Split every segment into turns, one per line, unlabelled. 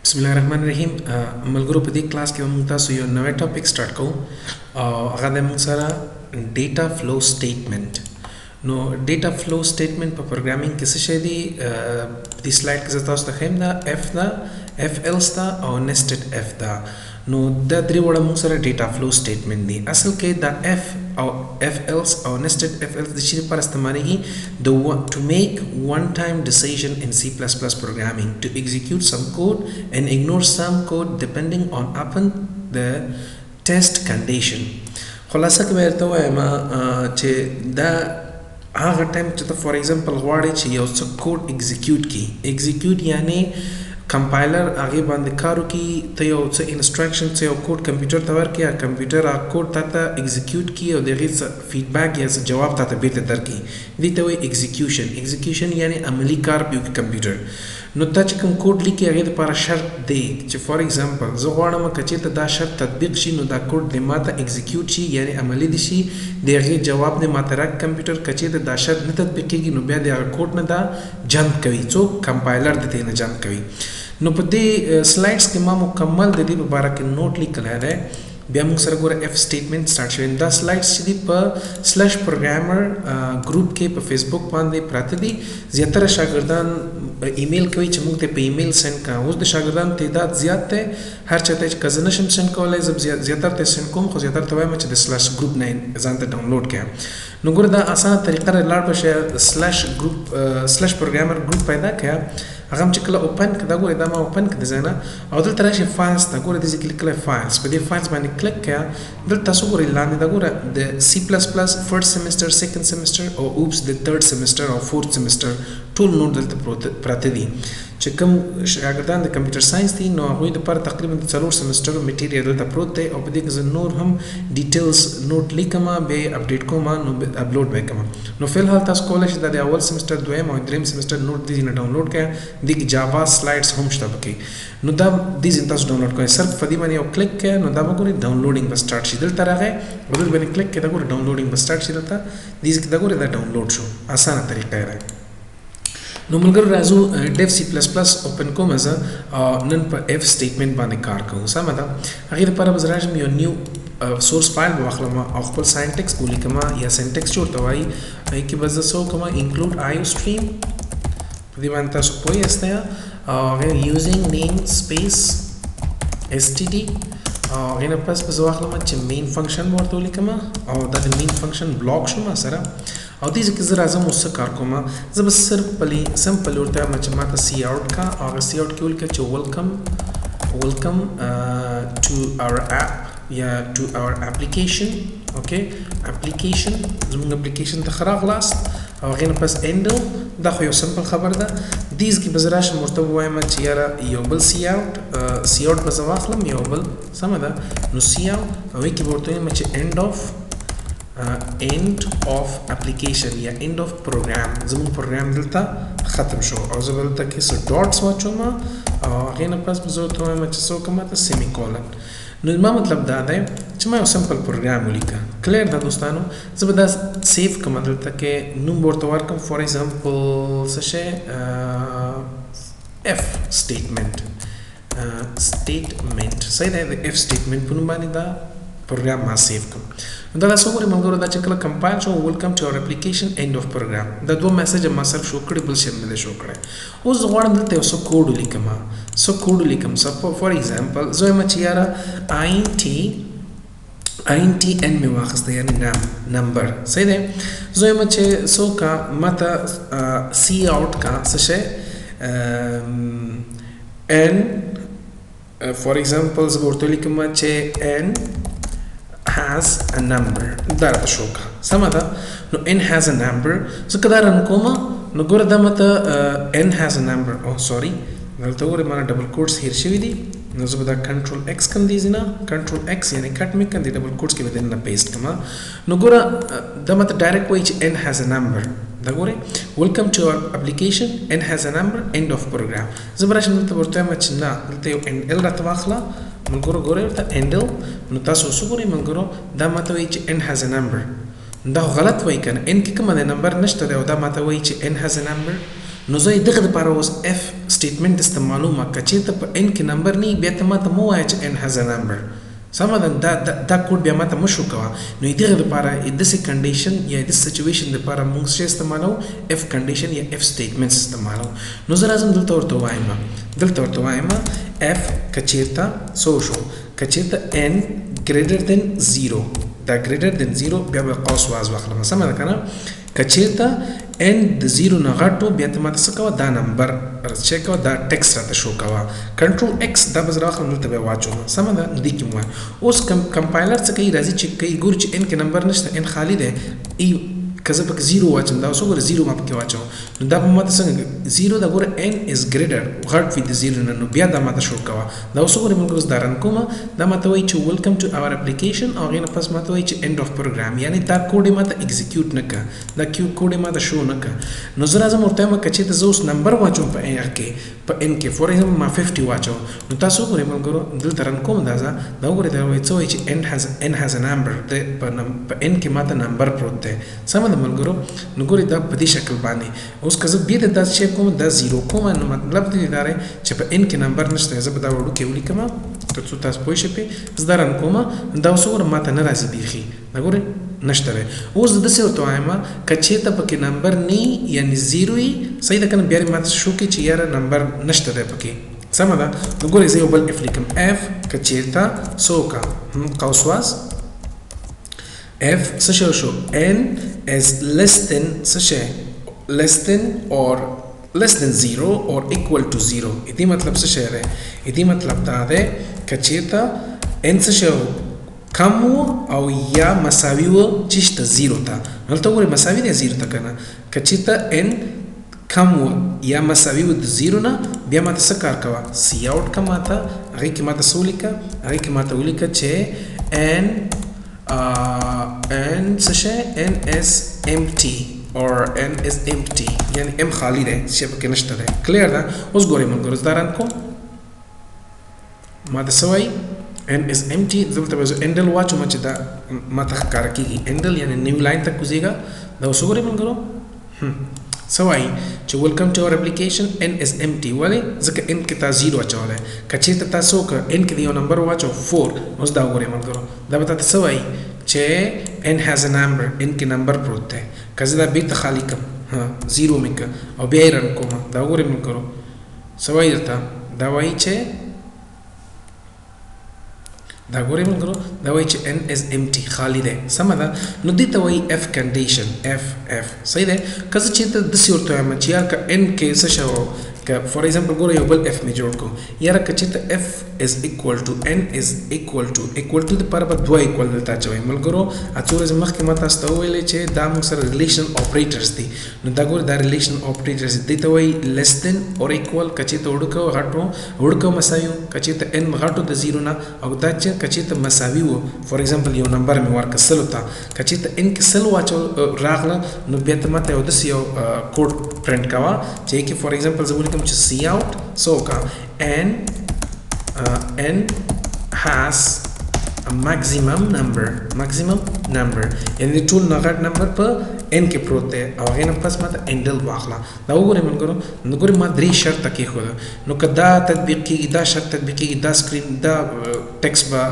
बिस्मिल्लाहिर्रहमानिर्रहीम मलगुरो په دې کلاس کې موږ تاسو یو نوې ټاپک سٹارټ کوو هغه د موږ سره ډیټا فلو سټیټمنټ نو ډیټا فلو سټیټمنټ په پروګرامینګ کې څه شی دی د سلاید کې تاسو ته خیم دا اف ایلس دا او نستډ اف دا نو دا درې وړه موږ سره ډیټا فلو سټیټمنټ دی اصل کې دا اف او اف ایلس او نستډ اف ایلس د شي لپاره استعمالېږي to make one-time decision in C++ programming to execute some code and ignore some code depending upon the test condition. خلاصه کې ورته وایم چې دا هغه ټایم چې فور ایگزامپل غواړي چې یو څه کوډ ایگزیکیوټ یعنی کمپایلر هغه باندې کارو کی ته یو څه انسټرکشن څه یو کوډ کمپیوټر ته ورکړي یا کمپیوټر هغه کوډ ته ایگزیکیوټ کی او دغه فیډبیک یا جواب ته بیرته درکړي دي ته وایي ایگزیکیوشن یعنی عملی کار په کمپیوټر نو ته چې کوم کوډ لیکي هغه لپاره شرط دی چې فور ایگزامپل زه غواړم چې ته دا شرط تطبیق شي نو دا کوډ د ماته ایگزیکیوټ شي یعنی عملی دي شي دغه جواب د ماته راک کمپیوټر کچې دا شرط نه تطبیق کیږي نو بیا د کوډ نه دا جمپ کوي څو کمپایلر د دې نه جمپ کوي نو په دې سلایډز کې ما مکمل د دې په اړه کې نوٹ لیکل دی بیا موږ سره ګوره اف سټیټمنټ سٹارټ شوی دا سلایډز چې دی په سلیش پروګرامر ګروپ کې په فیسبوک باندې پراته دي زیاتره شاګردان ایمیل کوي چې موږ ته په ایمیل سند کا اوس د شاګردانو تعداد زیات دی هر چاته چې کزه نشم سند کولای زب زیاتره ته سند کوم خو زیاتره ته وایم چې د سلیش ګروپ نه ځان ته ډاونلوډ کړئ نو ګوره دا اسانه طریقه لار بشه سلیش پروګرامر ګروپ پیدا کړئ هغه چې کله اوپن کړه دا ګوره دا ما اوپن کړه ځنه او دلته راشي فایلز دا ګوره دې کلیک کړئ فایلز په دې فایلز باندې کلیک کړئ دلته تاسو ګوره لاندې دا ګوره د C++ فرست سیمستر سیکنډ سیمستر او اوپس د تھرد سیمستر او فورث سیمستر ټول نوٹ دلته پراته دي چې کوم شاګردان د کمپیوټر ساينس دي نو هغوی لپاره تقریبا د 4 سیمستر میټیریال دلته پروت دی او په دې کې زه نور هم ډیټیلز نوٹ لیکم به اپډیټ کوم نو اپلوډ وکم نو فلحال تاسو کولای شئ د اول سیمستر دویم او دریم سیمستر نوٹ دي نه ډاونلوډ کړئ د جاوا سلایډز هم شته پکې نو دا دې تاسو ډاونلوډ کړئ صرف په دې باندې یو کلیک کړئ نو دا وګورئ ډاونلوډینګ به سٹارټ شي دلته راغی ورته باندې کلیک کړئ دا وګورئ ډاونلوډینګ به سٹارټ شي دلته دې دا وګورئ دا ډاونلوډ شو اسانه طریقه راغی نو ملګرو راځو ډیف C++ اوپن کوم زه نن په اف سټیټمنټ باندې کار کوم سم ده هغه لپاره به راځم یو نیو سورس فایل واخلم او خپل ساينټکس ولیکم یا سنټکس جوړته وای کې به زه سو کوم انکلود iostream دې باندې تاسو پوهی استه هغه یوزینګ نیم سپیس std هغه نه پس به واخلم چې مین فنکشن ورته ولیکم او دا د مین فنکشن بلاک شو ما سره او دې چې زه راځم اوس کار کوم زه به صرف پلی سمپل ورته ما چې ماته سی اوټ کا او سی اوټ کې ولیکم چې ویلکم ټو اور اپ یا ټو اور اپلیکیشن اوکې اپلیکیشن زموږ اپلیکیشن ته خراغلاست او غین پس انډل دا خو یو سمپل خبر ده دیز کې بزراش مرتب وایم چې یاره یو بل سی اوټ به زه واخلم یو بل سمه ده نو سی اوټ او کې به ورته وایم چې end of application یا end of program زمون program دلته ختم شو او زه دلته کې څه ډاټس واچوم او هغه نه پس به زه ته وایم چې څو کومه ته سیمی کولن نو ما مطلب دا دی چې ما یو سمپل پروګرام ولیکم کلیر ده دوستانو زه به دا سیف کوم دلته کې نوم ورته ورکم فور ایگزامپل څه شی اف سټیټمنټ صحیح ده د اف سټیټمنټ په نوم باندې دا پروګرام ما سیف کوم دا تاسو ګورئ ملګرو دا چې کله کمپایل شو ویلکم ټو اور اپلیکیشن اینڈ اف پروګرام دا دوه میسج ما سره شو کړی بل شي نه شو کړی اوس غواړم دلته یو څه کوډ ولیکم فور ایگزامپل زه یم چې یاره int n می واخسته یعنی نمبر صحیح ده زه یم چې سو کا ماته سی اوټ کا څه شي n فور ایگزامپل زه ورته لیکم چې n has a number دا شوکا سمه ده نو n has a number زه کدا رن کوم نو ګوره دا مته n has a number او سوري دلته ګوره ما ډبل کوټس هیر شوی دي نو زه به دا کنټرول x کوم دي نه کنټرول x یعنی کټ می کوم دي ډبل کوټس کې به نه پیسټ کوم نو ګوره دا مته ډایرکټ وایي چې n has a number دا ګوره ویلکم ټو اور اپلیکیشن n has a number end of program زه براشم ته ورته ما چې نه دلته یو n راته واخله ملګرو ګوره ورته انډل نو تاسو وګورئ ملګرو دا ماته وایي چې n has a number دا غلط وایي کنه n کې کومه نمبر نشته دی او دا ماته وایي چې n has a number نو زه دغه لپاره اوس اف سټیټمنټ استعمالوم که چېرته په ان کې نمبر نه بیا ته ماته مو وایه چې ان هاز ا نمبر سمه ده دا کوډ بیا ماته مشو کوه نو دغه لپاره داسې کنډیشن یا داسې سچویشن لپاره موږ څه استعمالو اف کنډیشن یا اف سټیټمنټس استعمالو نو زه راځم دلته ورته وایم اف که چېرته څه وشو که چېرته ان ګریټر دین 0 دا ګریټر دین 0 بیا به قوس واز واخلم سمه ده که نه که چېرته ان د 0 نه غټ و بیا ته ماته څه کوه دا نمبر چیک کوه دا ټیکسټ راته شو کوه کنټرول ایکس دا به زه راخلم دلته بیا واچوم سمه ده دې کې مو اوس کمپایلر څه کوي راځي چې کوي ګوري چې ان کې نمبر نشته ان خالي دی که زه پکې 0 واچم دا اوس وګوره 0 ما پکې واچوم نو دا به ماته څنګه 0 دا ګوره n is greater غټ وي د 0 نه نو بیا دا ماته شو کوه دا اوس وګوره موږ اوس دا رن کومه دا ماته وایي چې ویلکم ټو اور اپلیکیشن او هغې نه پس ماته وایي چې end of program یعنې دا کوډ یې ماته اکزیکیوټ نه کړه دا کوډ یې ماته شو نه کړه نو زه راځم ورته وایم که چېرته زه اوس نمبر واچوم په n کې فور ایگزامپل ما 50 واچو نو تاسو وګورئ ملګرو دلته رن کوم دا وګورئ دا وایي څه وایي چې n has a number په n کې ماته نمبر پروت دی سمه ده ملګرو نو ګورئ دا په دې شکل باندې اوس که زه بیا دا چیک کوم دا 0 کوم نو مطلب دې دا دی چې په n کې نمبر نشته زه به دا وړوکی ولیکم تر څو تاسو پوه شئ زه دا رن کوم دا اوس وګوره ماته نه راځي بیخي دا ګورئ نشته دی اوس داسې ورته وایم که چېرته پکې نمبر نه یعنې 0 وي صحیح ده که نه بیا یې ماته شو کې چې یاره نمبر نشته دی پکې سمه ده نو ګورئ زه یو بل اف لیکم اف که چېرته څه وکړه قوس واز f څه شی شو n is less than څه شی less than or less than 0 or equal to 0 دې مطلب څه شی دی دې مطلب دا دی که چېرته n څه شی کم او یا مساوي و چېشته 0 ته هلته وګورئ مساوي دی 0 ته که نه که چېرته n کم و یا مساوي و د 0 نه بیا ماته څه کار کوه سی آوټ که ماته هغې کې ماته څه ولیکه هغې کې ماته ولیکه چې n څه شی n is empty or n is empty یعنی m خالی دی څه پکې نشته دی کلیر ده اوس ګورئ ملګرو زه دا رن کوم ماته څه وایي n is empty دلته به زه انډل واچوم چې دا ماته ښکاره کېږي انډل یعنې نوي لاین ته کوزېږه دا اوس وګورئ ملګرو څه وایي چې ویلکم ټو اور اپلیکیشن n is empty ولې ځکه n کې تا 0 اچولی که چېرته تاسو وکړه n کې د یو نمبر واچو 4 اوس دا وګورئ ملګرو دا به تاته څه وایي چې n has a number n کې نمبر پروت دی که زه دا بېرته خالي کړم 0 مې کړه او بیا یې رن کوم دا وګورئ ملګرو څه وایي درته دا وایي چې دا ګورئ ملګرو دا وایي چې n is empty خالی دی سمه ده نو دې ته وایي f condition f صحیح دی که زه چېرته داسې ورته وایم چې یار که n کې څه شی که فور ایگزامپل ګوره یو بل f مې جوړ کړو یاره که چېرته f is equal to n is equal to دپاره به 2 equal دلته اچوئ ملګرو څو ورځې مخکې ما تاسو ته وویلې چې دا موږ سره ریلیشن اپریټرز دي نو دا ګوره دا ریلیشن اپریټرز دي دې ته وایي less than or equal که چېرته وړوکی و غټ و وړوکی مساوي و که چېرته n غټ و د 0 نه او دا چې که چېرته مساوي و فور ایگزامپل یو نمبر مې ورکړه 100 ته که چېرته n کې 100 واچو راغله نو بیا ته ماته یو داسې یو کوډ پرنټ کوه چې کې فور ایگزامپل زه ولیکم چې سی آوټ څه وکړه n has a maximum number یعنې ټول نه غټ نمبر په n کې پروت دی او هغې نه پس ماته انډل واخله دا وګورئ ملګرو نو ګورئ ما 3 شرطه کېښوده نو که دا تطبیق کېږي دا شرط تطبیق کېږي دا سکرین دا ټیکسټ به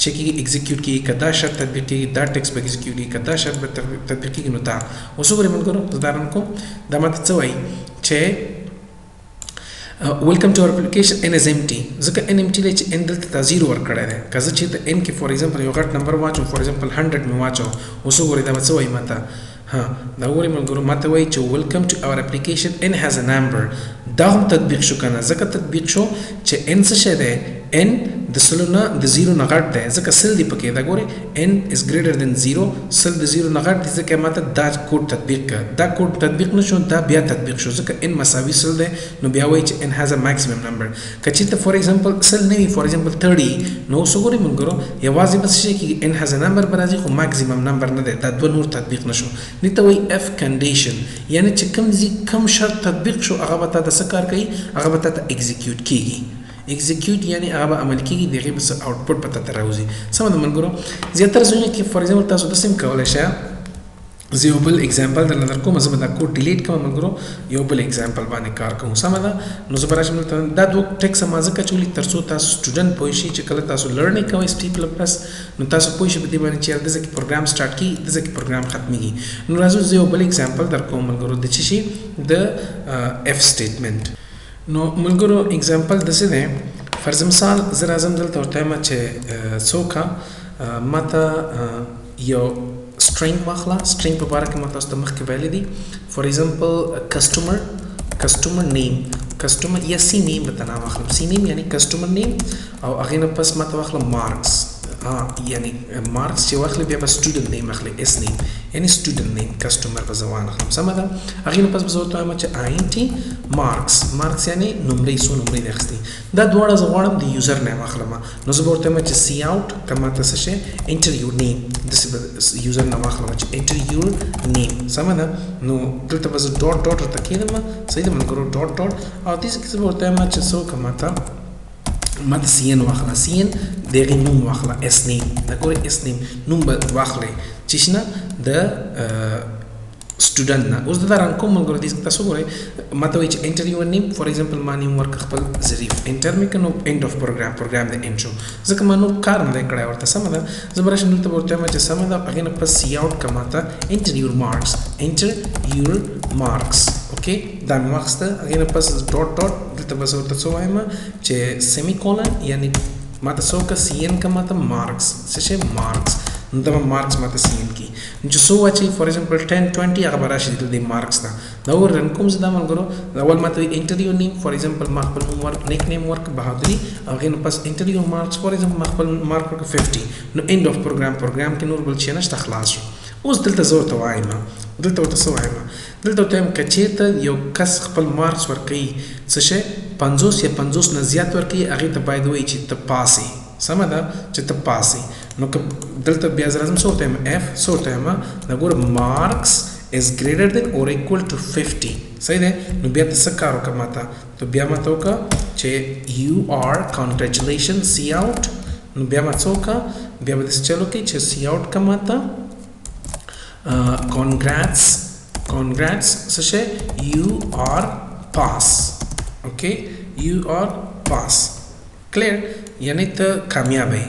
چې کېږي ایگزیکیوټ کېږي که دا شرط تطبیق کېږي دا ټیکسټ به ایگزیکیوټ کېږي که دا شرط به تطبیق کېږي نو دا اوس وګورئ ملګرو زه دا رن کوم دا ماته څه وایي چې welcome to our application n is empty ځکه n empty دی چې n دلته تا 0 ورکړی دی که زه چېرته n کې فور ایگزامپل یو غټ نمبر واچوم فور ایگزامپل 100 مې واچو اوس وګورئ دا به څه وایي ماته دا وګورئ ملګرو ماته وایي چې welcome to our application n has a number دا هم تطبیق شو که نه ځکه تطبیق شو چې n څه شی دی n د 0 نه غټ دی ځکه 100 دی پکې دا ګورئ n is greater than 0 100 د 0 نه غټ دی ځکه ماته دا کوډ تطبیق کړه دا کوډ تطبیق نه شو دا بیا تطبیق شو ځکه n مساوي 100 دی نو بیا وایي چې n has a maximum number که چېرته فور ایگزامپل 100 نه وي فور ایگزامپل 30 نو اوس وګورئ ملګرو یوازې به څه شی کېږي n has a number به راځي خو maximum number نه دی دا دوه نور تطبیق نه شو دې ته وایي f condition یعنې چې کوم شرط تطبیق شو هغه به تا ته څه کار کوي هغه به تا ته ایگزیکیوټ کېږي ایگزیکیوټ یعنی هغه به عمل کېږي د هغې به څه آوټپوټ به تا ته راوځي سمه ده ملګرو زیاتره ځایونه کې فور ایگزامپل تاسو داسې هم کولی شئ زه یو بل اگزامپل درله درکوم زه به دا کوډ ډیلیټ کوم ملګرو یو بل اگزامپل باندې کار کوم سمه ده نو زه به راشم دلته دا دوه ټیکس ما ځکه چولی تر څو تاسو سټوډنټ پوه شئ چې کله تاسو لرنینګ کوئ سی پلس نو تاسو پوه شئ په دې باندې چې دغه کې پروګرام سٹارټ کی دغه کې پروګرام ختميږي نو راځو زه یو بل اگزامپل درکوم ملګرو د چی شي د اف سټیټمنټ نو ملګرو اگزامپل دسه ده فرض مثال زه راځم دلته ورته ما چې څوکا ماته یو string واخلا string په باره کې ما تاسو ته مخکې ویلي دي for example customer name customer یا سی نیم به تنه واخلم سی نیم یعنی customer name او هغې نه پس ما ته واخلم marks یعنی marks چې واخلې بیا به student name واخلې s name یعنی student name customer به زه وانخلم سمه ده هغې نه پس به زه ورته وایم چې int marks یعنی نومرې څو نومرې دي اخیستې دا دواړه زه غواړم د یوزر نیم واخلم نو زه به ورته وایم چې cout که ما ته څه شی enter your name داسې به یوزر نیم واخلم چې enter your name سمه ده نو دلته به زه ډاټ ډاټ ورته کښېږدم صحیح ده ملګرو ډاټ ډاټ او داسې کې زه به ورته وایم چې څوک ما ته سین واخله سین دغه نوم واخله اس نیم دا ګوره اس نیم نوم به واخله چې شنه د سټوډنټ نه اوس دا ران کوم ملګرو دې تاسو ګوره ما ته وایي چې انټر یور نیم فور ایگزامپل ما نیم ورک خپل ظریف انټر مې کنو اینډ اف پروګرام د انټرو ځکه ما نو کار نه کړی ورته سمه ده زه به راشم دلته به ورته وایم چې سمه ده هغې نه پس سی آوټ که ما ته انټر یور مارکس اوکې دا مې واخیسته هغې نه پس ډاټ ډاټ دلته به زه ورته څه وایم چې سیمی کولن یعنی ما ته څه وکړه سی این که ما ته مارکس څه شی مارکس نو دا مارکس ما ته سی این کی چې څو واچي فور ایگزامپل 10 20 هغه به راشي دلته د مارکس ته دا ور رن کوم زه دا ملګرو اول ما ته انټر یور نیم فور ایگزامپل ما خپل نوم ورک نیک نیم ورک بهادري هغې نه پس انټر یور مارکس فور ایگزامپل ما خپل مارک ورک 50 نو اینډ اف پروګرام کې نور بل شی نشته خلاص شو اوس دلته زه ورته وایم دلته ورته څه وایم دلته ورته وایم که چېرته یو کس خپل مارکس ورکوي څه شی 50 یا 50 نه زیات ورکوي هغې ته باید وایي چې ته پاسې سمه ده چې ته پاسې نو که دلته بیا زه راځم څه ورته وایم اف څه ورته وایم دا ګوره مارکس is greater than or equal to 50 صحیح ده نو بیا ته څه کار وکړه ما ته تو بیا ما ته وکړه چې you are congratulations see out نو بیا ما څه وکړه بیا به داسې چل وکړي چې see out که ما ته congrats څه شی you are pass okay you are pass clear یعنی ته کامیاب یې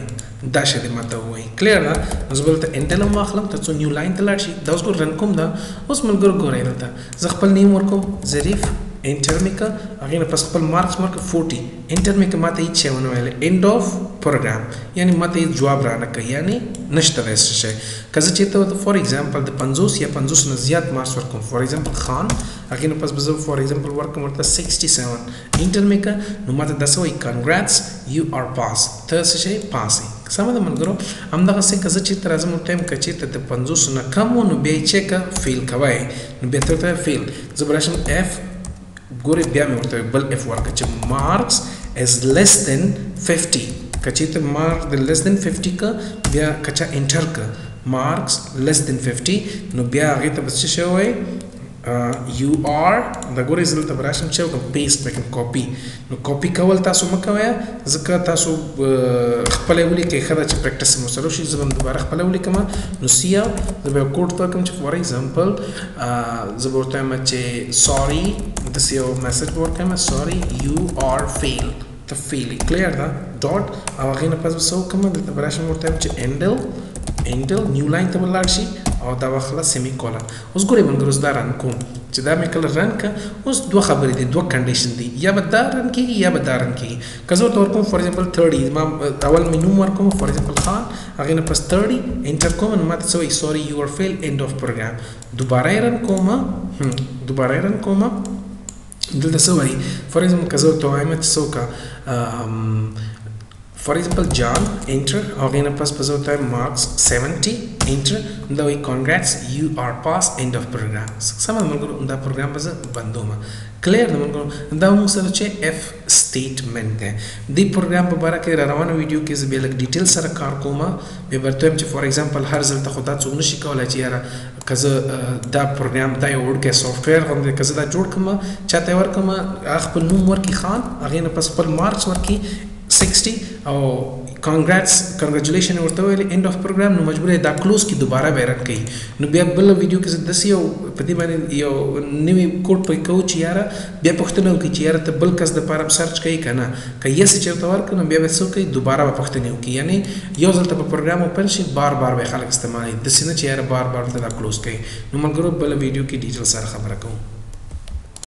دا شی دې ما ته ووایي کلیر ده نو زه به دلته انټل هم واخلم تر څو نیو لاین ته لاړ شي دا اوس ګور رن کوم ده اوس ملګرو ګورئ دلته زه خپل نیم ورکوم ظریف انټر مې که هغې نه پس خپل مارکس مې ورکړه 40 انټر مې که ما ته هېڅ شی ونه ویلی اینډ اف پروګرام یعنی ما ته هېڅ جواب رانه کوي یعنی نشته دی څه شی که زه چېرته ورته فور ایگزامپل د 50 یا 50 نه زیات مارکس ورکوم فور ایگزامپل خان هغې نه پس به زه فور ایگزامپل ورکوم ورته 67 انټر مې که نو ما ته داسې وایي کنګراتس یو آر پاس ته څه شی پاس یې سمه ده ملګرو همدغسې که زه چېرته راځم ورته وایم که چېرته د 50 نه کم و نو بیا یې چیکه فیل کوی نو بیا ته ورته فیل زه به راشم اف ګورې بیا مې ورته بل اف ورکړه چې مارکس از لیس دین 50 که چېرته مارک د لیس دین 50 که بیا که چا انټر که مارکس لیس دین 50 نو بیا هغې ته به څه شی وایي you are دا ګورئ زه دلته به راشم چې وکړم پیسټ وکړم کاپي نو کاپي کول تاسو مه کوئ ځکه تاسو خپله یې ولیکئ ښه ده چې پریکټس مو سره وشي زه به دوباره خپله ولیکم نو سی او زه به یو کوډ ته وکړم چې فور ایگزامپل زه به ورته وایم چې سوري داسې یو میسج به ورته وایم سوري یو آر فیل ته فیل کلیر ده ډاټ او هغې نه پس به څه وکړم دلته به راشم ورته وایم چې انډل نیو لاین ته به لاړ شي او دا واخله سیمی کولن اوس ګورئ ملګرو زه دا رن کوم چې دا مې کله رن که اوس دوه خبرې دي دوه کنډیشن دي یا به دا رن کېږي یا به دا رن کېږي که زه ورته ورکوم فور ایگزامپل 30 ما اول مې نوم ورکوم فور ایگزامپل خان هغې نه پس 30 انټر کوم نو ما ته څه وایي سوري یو آر فیل اینډ اف پروګرام دوباره یې رن کوم دلته څه وایي فور ایگزامپل که زه ورته وایم چې څه وکړه For example, John, enter, هغې نه پس به زه ورته وایم marks 70 enter دا وایي congrats you are pass end of program سمه ده ملګرو دا پروګرام به زه بندوم کلیر ده ملګرو دا موږ سره چې اف سټیټمنټ دی دې پروګرام په باره کې را روانه ویډیو کې زه بیا لږ ډیټیل سره کار کوم بیا به ورته وایم چې فور ایگزامپل هر ځل ته خو دا څوک نشي کولی چې یاره که زه دا پروګرام دا یو وړوکی سافټویر غوندې که زه دا جوړ کړم چاته یې ورکړم هغه خپل نوم ورکړي خان هغې نه پس خپل مارکس ورکړي 60 او congratulation ورته ویل end of program نو مجبور دا کلوز کی دوباره بیرن کوي نو بیا بل ویډیو کې زده سی او په دې باندې یو نوی کوډ په کو چې یاره بیا پښتنه کوي چې یاره ته بل کس د پاره سرچ کوي کنه که یې څه چرته ورکنه بیا وسو کوي دوباره په پښتنه کوي یعنی یو ځل ته په پروګرام اوپن شي بار بار به خلک استعمالي د سینه چې یاره بار بار ته دا کلوز کوي نو ملګرو بل ویډیو کې ډیټیل سره خبره کوم